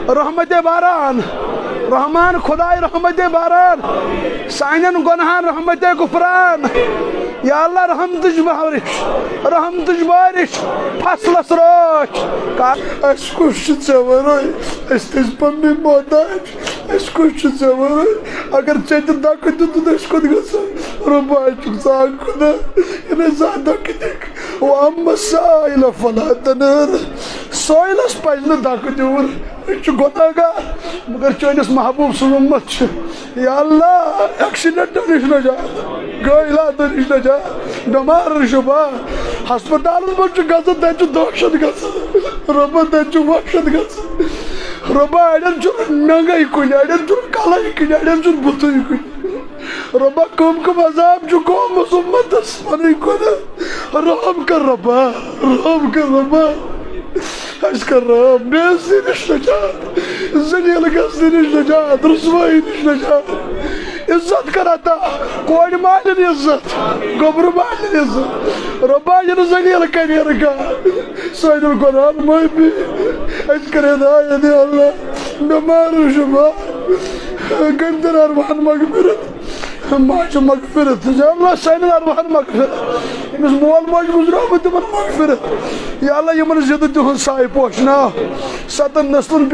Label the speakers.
Speaker 1: رحمت باران رحمان خدای رحمت باران سانین گناہان رحمت غفران یا اللہ رحمتچ بارش رحمتچ بارش فصلس روچ
Speaker 2: اس کچھ ژے ورٲے أسۍ تہِ ٲسۍ پننُے محتاج اس کچھ ژے ورٲے اگر ژےٚ تہِ دکہٕ دیُتُتھ أسۍ کوٚت گژھو رۄبا أسۍ چھُکھ ژٕ خدا ییٚلہِ أسۍ زانٛہہ دکہٕ دِکھ وَأَمَّا السَّائِلَ فَلَا تَنْهَرْ سٲیلس پزِ نہٕ دکہٕ دیُن أسۍ چھِ گۄناہ گار مگر چٲنِس محبوٗب سُنٛد اُمت چھِ یا اللہ ایکسیڈنٹو نِش نجات غٲیلاتو نِش نجات بٮ۪مارن شُفا ہسپتالن منٛز چھُ گژھان تتہِ چھُ دہشت گژھان رۄبا تتہِ چھُ وحشت گژھان رۄبا اڑٮ۪ن چھُنہٕ مینٛگے کُنہِ اڑٮ۪ن چھُنہٕ کلے کُنہِ اڑٮ۪ن چھُنہٕ بُتھے کُنہِ رۄبا کم کم عذاب چھُ گوٚمُت اُمتس پنٕنۍ خۄدا رحم کر رۄبا رحم کر رۄبا اَسہِ کر رحم بے عزتی نِش نجات ذلیل گژھنہٕ نِش نجات رسوایی نِش نجات عزت کر عطا کورِ مالِن عزت گوٚبرٕ مالِن عزت رۄبا یہِ نہٕ ذلیل کریر کانٛہہ سانٮ۪ن گۄناہن معٲفی اَسہِ کر ہدایت یا اللہ بٮ۪مارن شُفا گٔمتٮ۪ن ارواحن مغفرت ماجہِ مغفرت یا اللہ سانٮ۪ن ارواحن مغفرت ییٚمِس مول موج گُزریومُت تِمن مغفرت یا اللہ یِمن زِندٕ تِہُنٛد سایہِ پوشناو 7 نسلن